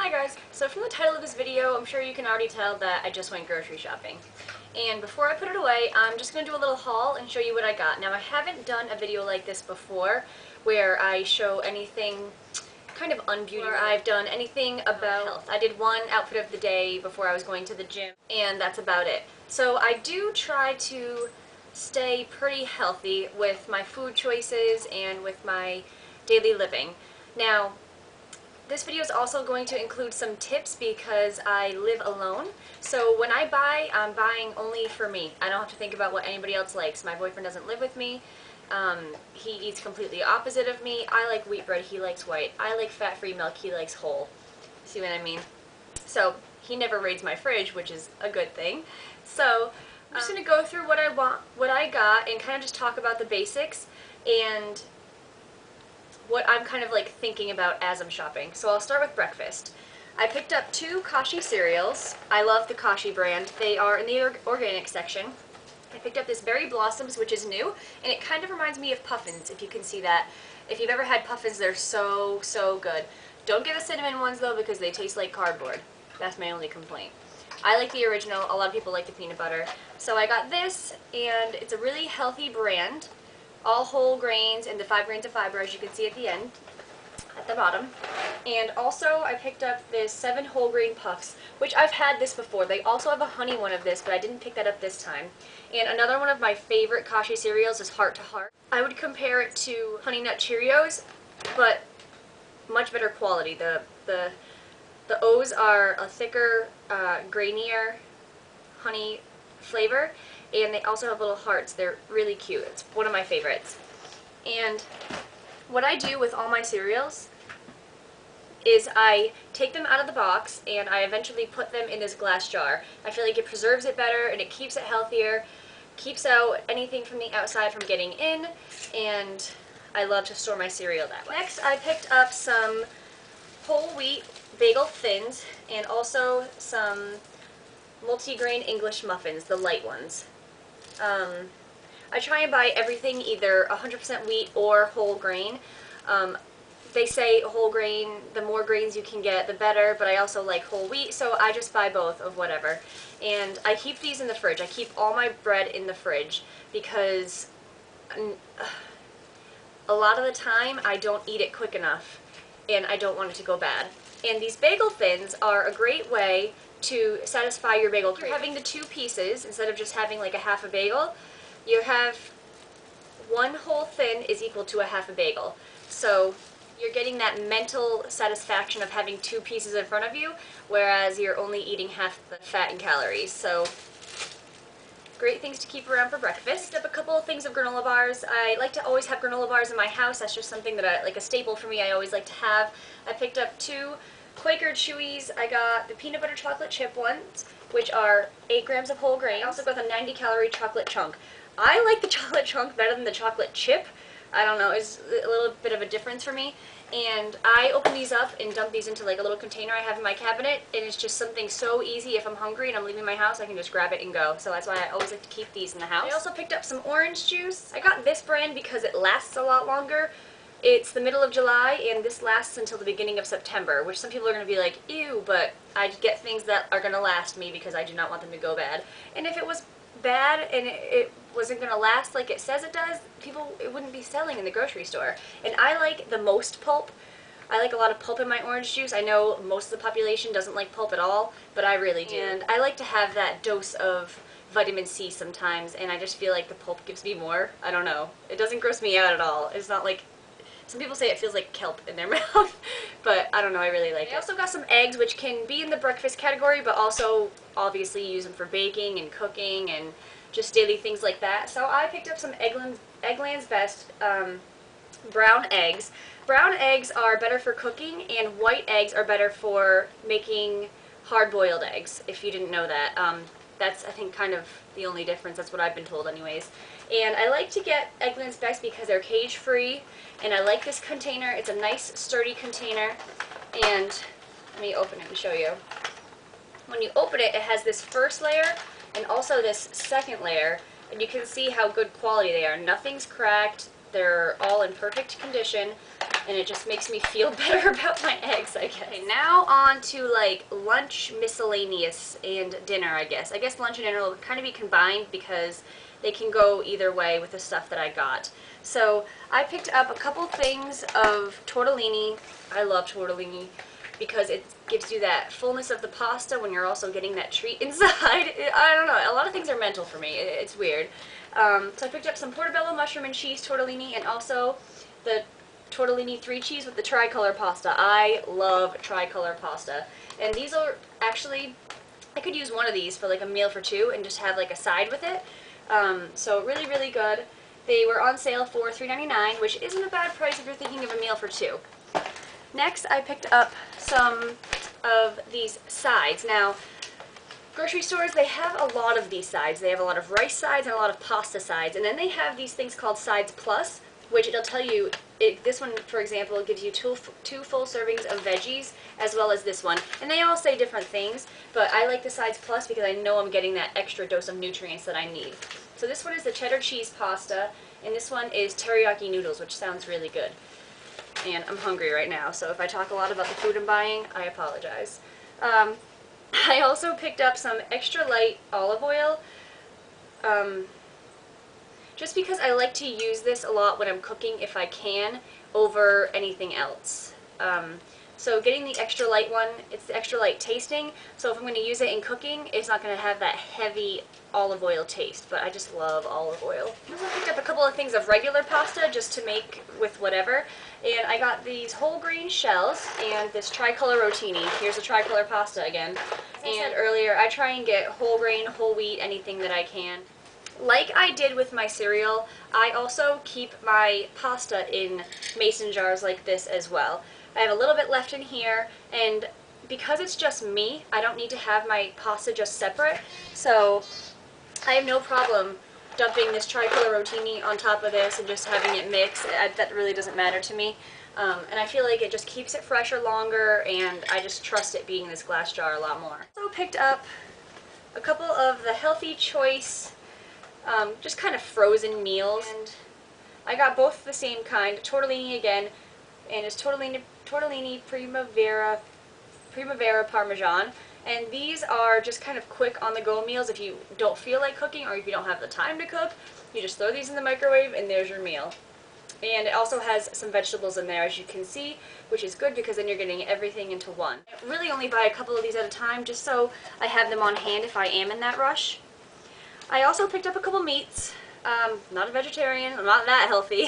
Hi guys! So from the title of this video, I'm sure you can already tell that I just went grocery shopping. And before I put it away, I'm just going to do a little haul and show you what I got. Now I haven't done a video like this before, where I show anything kind of unbeauty, or I've done anything about health. I did one outfit of the day before I was going to the gym, and that's about it. So I do try to stay pretty healthy with my food choices and with my daily living. Now, this video is also going to include some tips because I live alone. So when I buy, I'm buying only for me. I don't have to think about what anybody else likes. My boyfriend doesn't live with me. He eats completely opposite of me. I like wheat bread, he likes white. I like fat-free milk, he likes whole. See what I mean? So he never raids my fridge, which is a good thing. So I'm just going to go through what I want, what I got, and kind of just talk about the basics and what I'm kind of like thinking about as I'm shopping. So I'll start with breakfast. I picked up 2 Kashi cereals. I love the Kashi brand. They are in the organic section. I picked up this Berry Blossoms, which is new, and it kind of reminds me of Puffins, if you can see that. If you've ever had Puffins, they're so, so good. Don't get the cinnamon ones though, because they taste like cardboard. That's my only complaint. I like the original. A lot of people like the peanut butter. So I got this, and it's a really healthy brand. All whole grains and the 5 grains of fiber, as you can see at the end, at the bottom. And also I picked up this 7 whole grain puffs, which I've had this before. They also have a honey one of this, but I didn't pick that up this time. And another one of my favorite Kashi cereals is Heart to Heart. I would compare it to Honey Nut Cheerios, but much better quality. The O's are a thicker, grainier honey flavor, and they also have little hearts. They're really cute. It's one of my favorites. And what I do with all my cereals is I take them out of the box and I eventually put them in this glass jar. I feel like it preserves it better and it keeps it healthier, keeps out anything from the outside from getting in, and I love to store my cereal that way. Next, I picked up some whole wheat bagel thins and also some multi-grain English muffins, the light ones. I try and buy everything either 100% wheat or whole grain. They say whole grain, the more grains you can get, the better, but I also like whole wheat, so I just buy both of whatever. And I keep these in the fridge. I keep all my bread in the fridge because a lot of the time I don't eat it quick enough and I don't want it to go bad. And these bagel thins are a great way to satisfy your bagel craving. You're having the 2 pieces instead of just having like a half a bagel. You have 1 whole thin is equal to a half a bagel. So you're getting that mental satisfaction of having 2 pieces in front of you, whereas you're only eating half the fat and calories. So great things to keep around for breakfast. I picked up a couple of things of granola bars. I like to always have granola bars in my house. That's just something that like a staple for me. I always like to have. I picked up 2 Quaker Chewies. I got the peanut butter chocolate chip ones, which are 8 grams of whole grain. I also got the 90-calorie chocolate chunk. I like the chocolate chunk better than the chocolate chip. I don't know, it's a little bit of a difference for me. And I open these up and dump these into like a little container I have in my cabinet, and it's just something so easy. If I'm hungry and I'm leaving my house, I can just grab it and go. So that's why I always like to keep these in the house. I also picked up some orange juice. I got this brand because it lasts a lot longer. It's the middle of July, and this lasts until the beginning of September, which some people are going to be like, ew, but I get things that are going to last me because I do not want them to go bad. And if it was bad and it wasn't going to last like it says it does, it wouldn't be selling in the grocery store. And I like the most pulp. I like a lot of pulp in my orange juice. I know most of the population doesn't like pulp at all, but I really do. And I like to have that dose of vitamin C sometimes, and I just feel like the pulp gives me more. I don't know. It doesn't gross me out at all. It's not like, some people say it feels like kelp in their mouth, but I don't know, I really like it. I also got some eggs, which can be in the breakfast category, but also obviously use them for baking and cooking and just daily things like that. So I picked up some Eggland's Best brown eggs. Brown eggs are better for cooking, and white eggs are better for making hard-boiled eggs, if you didn't know that. That's, I think, kind of the only difference. That's what I've been told anyways. And I like to get Eggland's Best because they're cage-free, and I like this container. It's a nice, sturdy container, and let me open it and show you. When you open it, it has this first layer and also this second layer, and you can see how good quality they are. Nothing's cracked. They're all in perfect condition. and it just makes me feel better about my eggs, I guess. Okay, now on to like lunch miscellaneous and dinner, I guess. I guess lunch and dinner will kind of be combined because they can go either way with the stuff that I got. So I picked up a couple things of tortellini. I love tortellini because it gives you that fullness of the pasta when you're also getting that treat inside. I don't know, a lot of things are mental for me. It's weird. So I picked up some portobello mushroom and cheese tortellini and also the tortellini 3 cheese with the tricolor pasta. I love tricolor pasta. And these are actually, I could use one of these for like a meal for 2 and just have like a side with it. So really, really good. They were on sale for $3.99, which isn't a bad price if you're thinking of a meal for 2. Next, I picked up some of these sides. Now, grocery stores, they have a lot of these sides. They have a lot of rice sides and a lot of pasta sides. And then they have these things called Sides Plus, which it'll tell you, this one, for example, gives you two full servings of veggies, as well as this one. And they all say different things, but I like the Sides Plus because I know I'm getting that extra dose of nutrients that I need. So this one is the cheddar cheese pasta, and this one is teriyaki noodles, which sounds really good. And I'm hungry right now, so if I talk a lot about the food I'm buying, I apologize. I also picked up some extra light olive oil, just because I like to use this a lot when I'm cooking if I can, over anything else. So getting the extra light one, it's the extra light tasting, so if I'm going to use it in cooking, it's not going to have that heavy olive oil taste, but I just love olive oil. I also picked up a couple of things of regular pasta just to make with whatever, and I got these whole grain shells and this tricolor rotini. Here's a tricolor pasta again. As I said earlier, I try and get whole grain, whole wheat, anything that I can. Like I did with my cereal, I also keep my pasta in mason jars like this as well. I have a little bit left in here, and because it's just me, I don't need to have my pasta just separate, so I have no problem dumping this tricolor rotini on top of this and just having it mix. That really doesn't matter to me. And I feel like it just keeps it fresher longer, and I just trust it being in this glass jar a lot more. So picked up a couple of the Healthy Choice just kind of frozen meals, and I got both the same kind, tortellini again, and it's tortellini primavera parmesan, and these are just kind of quick on-the-go meals if you don't feel like cooking or if you don't have the time to cook. You just throw these in the microwave and there's your meal. And it also has some vegetables in there, as you can see, which is good because then you're getting everything into one. I really only buy a couple of these at a time just so I have them on hand if I am in that rush. I also picked up a couple meats. Not a vegetarian, I'm not that healthy.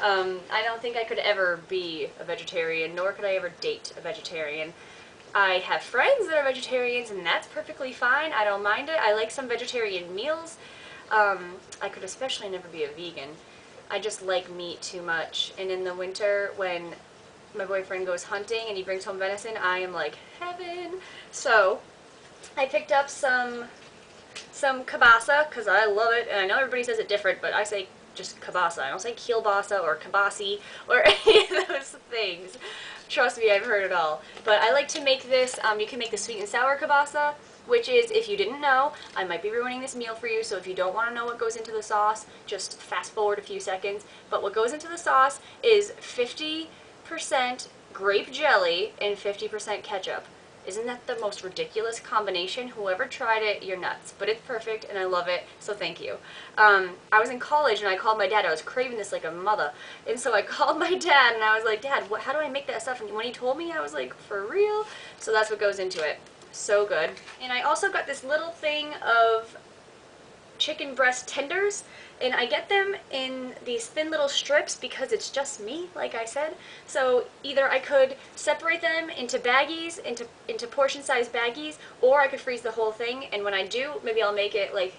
I don't think I could ever be a vegetarian, nor could I ever date a vegetarian. I have friends that are vegetarians, and that's perfectly fine. I don't mind it. I like some vegetarian meals. I could especially never be a vegan. I just like meat too much, and in the winter when my boyfriend goes hunting and he brings home venison, I am like heaven. So I picked up some kielbasa, because I love it, and I know everybody says it different, but I say just kielbasa. I don't say kielbasa or kibasi or any of those things. Trust me, I've heard it all. But I like to make this, you can make the sweet and sour kielbasa, which is, if you didn't know, I might be ruining this meal for you, so if you don't want to know what goes into the sauce, just fast forward a few seconds. But what goes into the sauce is 50% grape jelly and 50% ketchup. Isn't that the most ridiculous combination? Whoever tried it, you're nuts. But it's perfect, and I love it, so thank you. I was in college, and I called my dad. I was craving this like a mother. And so I called my dad, and I was like, Dad, how do I make that stuff? And when he told me, I was like, for real? So that's what goes into it. So good. And I also got this little thing of chicken breast tenders, and I get them in these thin little strips because it's just me, like I said. So either I could separate them into baggies, into portion-sized baggies, or I could freeze the whole thing, and when I do, maybe I'll make it like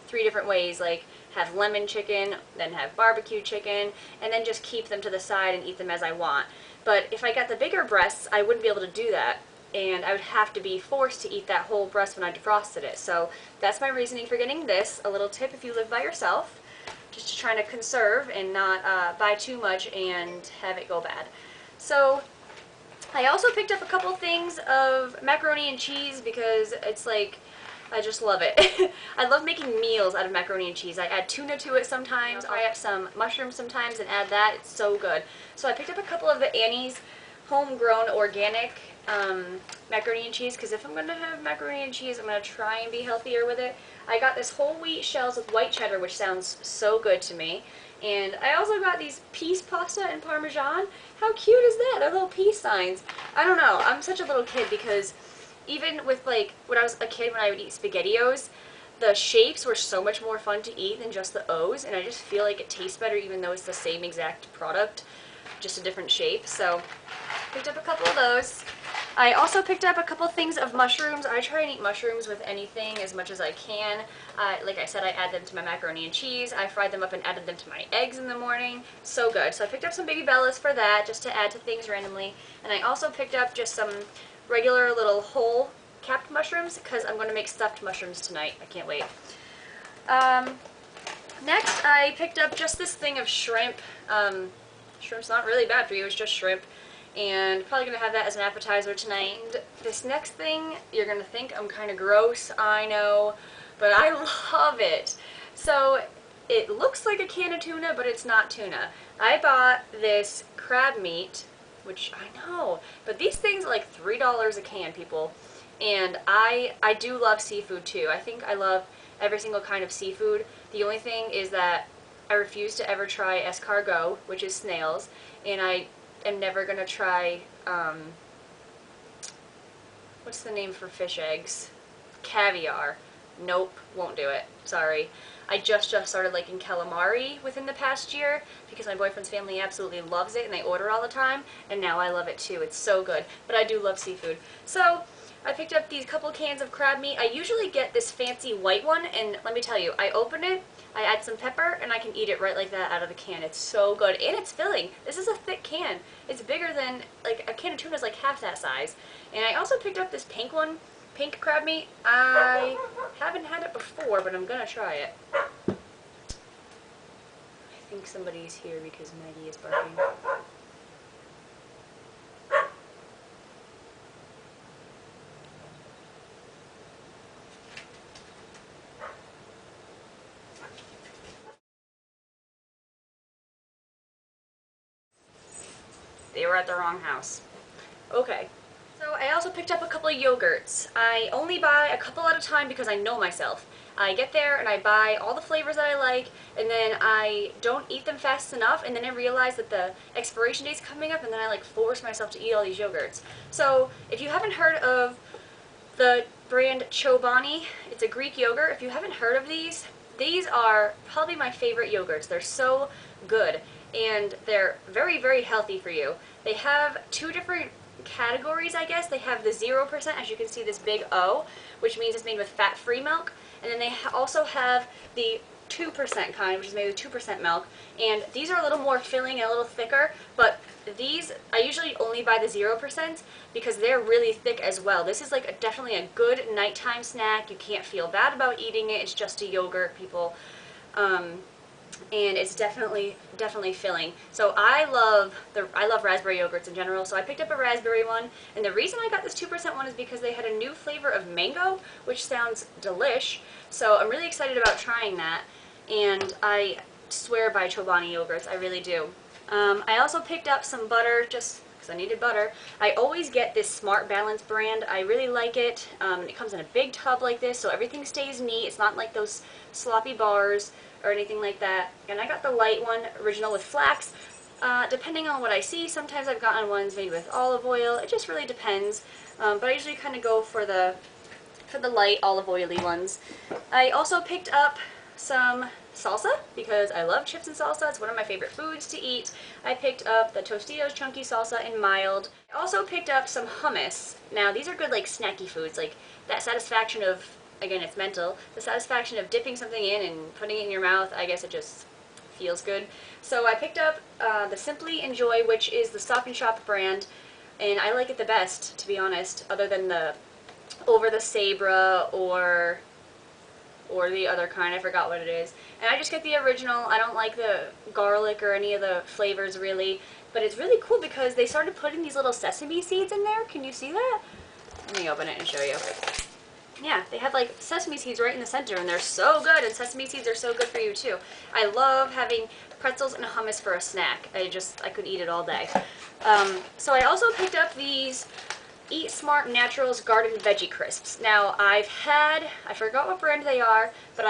3 different ways, like have lemon chicken, then have barbecue chicken, and then just keep them to the side and eat them as I want. But if I got the bigger breasts, I wouldn't be able to do that, and I would have to be forced to eat that whole breast when I defrosted it. So that's my reasoning for getting this. A little tip if you live by yourself, just to try to conserve and not buy too much and have it go bad. So I also picked up a couple things of macaroni and cheese because it's like I just love it. I love making meals out of macaroni and cheese. I add tuna to it sometimes. I add some mushrooms sometimes and add that. It's so good. So I picked up a couple of the Annie's homegrown organic macaroni and cheese, because if I'm going to have macaroni and cheese, I'm going to try and be healthier with it. I got this whole wheat shells with white cheddar, which sounds so good to me. And I also got these peace pasta and Parmesan. How cute is that? They're little peace signs. I don't know. I'm such a little kid because even with, like, when I was a kid, when I would eat SpaghettiOs, the shapes were so much more fun to eat than just the O's, and I just feel like it tastes better even though it's the same exact product, just a different shape. So picked up a couple of those. I also picked up a couple things of mushrooms. I try and eat mushrooms with anything as much as I can. Like I said, I add them to my macaroni and cheese. I fried them up and added them to my eggs in the morning. So good. So I picked up some baby bellas for that, just to add to things randomly. And I also picked up just some regular little whole capped mushrooms, because I'm going to make stuffed mushrooms tonight. I can't wait. Next, I picked up just this thing of shrimp. Shrimp's not really bad for you, it's just shrimp. And probably going to have that as an appetizer tonight. And this next thing, you're going to think I'm kind of gross, I know, but I love it. So it looks like a can of tuna, but it's not tuna. I bought this crab meat, which I know, but these things are like $3 a can, people. And I do love seafood too. I think I love every single kind of seafood. The only thing is that I refuse to ever try escargot, which is snails, and I am never going to try, what's the name for fish eggs? Caviar. Nope, won't do it. Sorry. I just started liking calamari within the past year because my boyfriend's family absolutely loves it and they order all the time, and now I love it too. It's so good. But I do love seafood. So I picked up these couple cans of crab meat. I usually get this fancy white one, and let me tell you, I open it, I add some pepper, and I can eat it right like that out of the can. It's so good, and it's filling. This is a thick can. It's bigger than, like, a can of tuna is like half that size. And I also picked up this pink one, pink crab meat. I haven't had it before, but I'm gonna try it. I think somebody's here because Maggie is barking. They were at the wrong house. Okay. So I also picked up a couple of yogurts. I only buy a couple at a time because I know myself. I get there and I buy all the flavors that I like, and then I don't eat them fast enough, and then I realize that the expiration date's coming up, and then I like force myself to eat all these yogurts. So if you haven't heard of the brand Chobani, it's a Greek yogurt. If you haven't heard of these are probably my favorite yogurts. They're so good, and they're very, very healthy for you. They have two different categories, I guess. They have the 0%, as you can see, this big O, which means it's made with fat-free milk, and then they also have the 2% kind, which is made with 2% milk, and these are a little more filling and a little thicker, but these, I usually only buy the 0% because they're really thick as well. This is like definitely a good nighttime snack. You can't feel bad about eating it. It's just a yogurt, people. And it's definitely filling. So I love raspberry yogurts in general, so I picked up a raspberry one, and the reason I got this 2% one is because they had a new flavor of mango, which sounds delish, so I'm really excited about trying that, and I swear by Chobani yogurts, I really do. I also picked up some butter, just because I needed butter. I always get this Smart Balance brand. I really like it. It comes in a big tub like this, so everything stays neat. It's not like those sloppy bars or anything like that. And I got the light one, original with flax. Depending on what I see, sometimes I've gotten ones made with olive oil. It just really depends. But I usually kind of go for the light olive oily ones. I also picked up some salsa because I love chips and salsa. It's one of my favorite foods to eat. I picked up the Tostitos Chunky Salsa in mild. I also picked up some hummus. Now these are good like snacky foods, like that satisfaction of, again, it's mental, the satisfaction of dipping something in and putting it in your mouth. I guess it just feels good. So I picked up the Simply Enjoy, which is the Stop and Shop brand, and I like it the best, to be honest, other than the Over the Sabra or the other kind. I forgot what it is. And I just get the original. I don't like the garlic or any of the flavors really, but it's really cool because they started putting these little sesame seeds in there. Can you see that? Let me open it and show you. Yeah, they have like sesame seeds right in the center, and they're so good, and sesame seeds are so good for you too. I love having pretzels and hummus for a snack. I could eat it all day. So I also picked up these Eat Smart Naturals Garden Veggie Crisps. Now I forgot what brand they are, but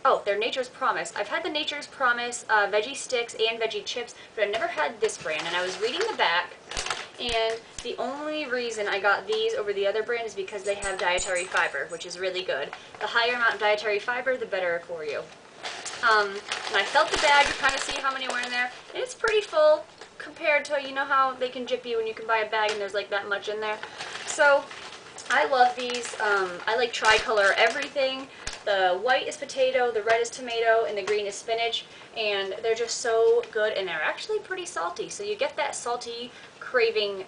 oh, they're Nature's Promise. I've had the Nature's Promise veggie sticks and veggie chips, but I've never had this brand, and I was reading the back, and the only reason I got these over the other brand is because they have dietary fiber, which is really good. The higher amount of dietary fiber, the better for you. And I felt the bag to kind of see how many were in there, and it's pretty full compared to, you know how they can jip you when you can buy a bag and there's like that much in there. So I love these. I like tricolor everything. The white is potato, the red is tomato, and the green is spinach, and they're just so good, and they're actually pretty salty, so you get that salty craving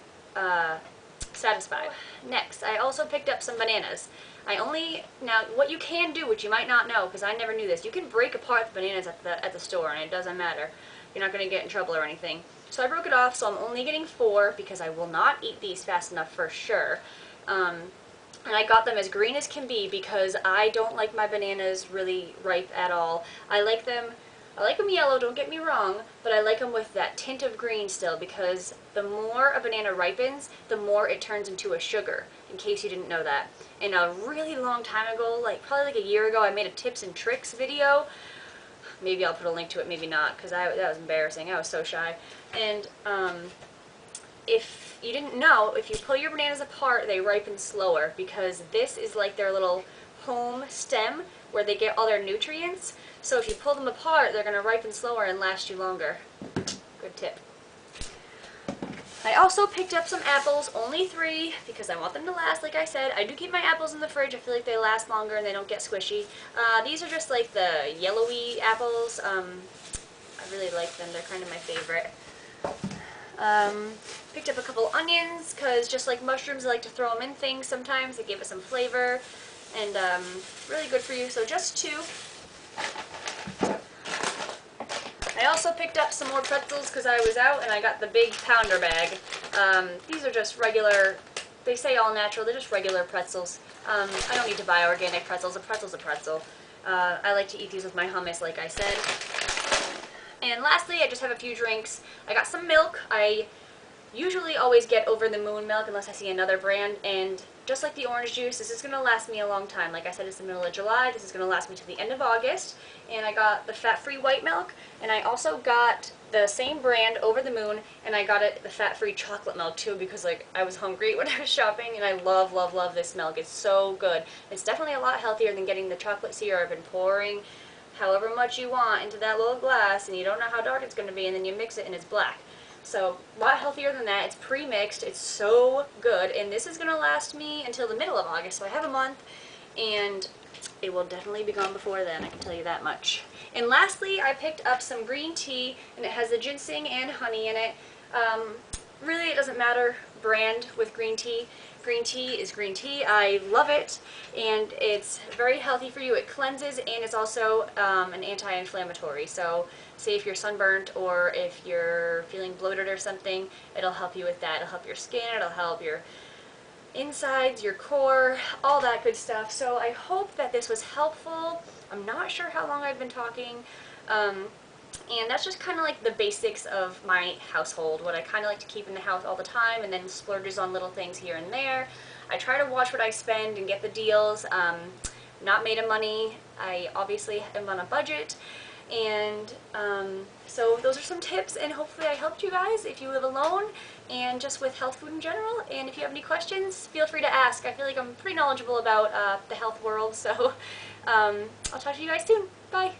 satisfied. Next, I also picked up some bananas. Now what you can do, which you might not know, because I never knew this, you can break apart the bananas at the store, and it doesn't matter. You're not going to get in trouble or anything. So I broke it off, so I'm only getting 4, because I will not eat these fast enough for sure. And I got them as green as can be because I don't like my bananas really ripe at all. I like them yellow, don't get me wrong, but I like them with that tint of green still, because the more a banana ripens, the more it turns into a sugar, in case you didn't know that. And a really long time ago, probably like a year ago, I made a tips and tricks video. Maybe I'll put a link to it, maybe not, because that was embarrassing. I was so shy. And if you didn't know, if you pull your bananas apart, they ripen slower, because this is like their little home stem where they get all their nutrients. So if you pull them apart, they're going to ripen slower and last you longer. Good tip. I also picked up some apples, only 3, because I want them to last, like I said. I do keep my apples in the fridge. I feel like they last longer and they don't get squishy. These are just like the yellowy apples. I really like them. They're kind of my favorite. Picked up a couple onions, because just like mushrooms, I like to throw them in things sometimes. They give it some flavor, and really good for you, so just 2. I also picked up some more pretzels because I was out, and I got the big pounder bag. These are just regular, they say all natural, they're just regular pretzels. I don't need to buy organic pretzels. A pretzel's a pretzel. I like to eat these with my hummus, like I said. And lastly, I just have a few drinks. I got some milk. I usually always get Over the Moon milk unless I see another brand, and just like the orange juice, this is going to last me a long time. Like I said, it's the middle of July. This is going to last me to the end of August. And I got the fat-free white milk, and I also got the same brand, Over the Moon, and I got the fat-free chocolate milk too, because like I was hungry when I was shopping, and I love, love, love this milk. It's so good. It's definitely a lot healthier than getting the chocolate syrup and pouring however much you want into that little glass, and you don't know how dark it's going to be, and then you mix it and it's black. So a lot healthier than that. It's pre-mixed. It's so good, and this is going to last me until the middle of August, so I have a month, and it will definitely be gone before then, I can tell you that much. And lastly, I picked up some green tea, and it has the ginseng and honey in it. Really, it doesn't matter brand with green tea. Green tea is green tea. I love it, and it's very healthy for you. It cleanses, and it's also an anti-inflammatory. So say if you're sunburnt or if you're feeling bloated or something, it'll help you with that. It'll help your skin, it'll help your insides, your core, all that good stuff. So I hope that this was helpful. I'm not sure how long I've been talking. And that's just kind of like the basics of my household, what I kind of like to keep in the house all the time, and then splurges on little things here and there. I try to watch what I spend and get the deals. Not made of money. I obviously am on a budget. And so those are some tips, and hopefully I helped you guys if you live alone and just with health food in general. And if you have any questions, feel free to ask. I feel like I'm pretty knowledgeable about the health world, so I'll talk to you guys soon. Bye!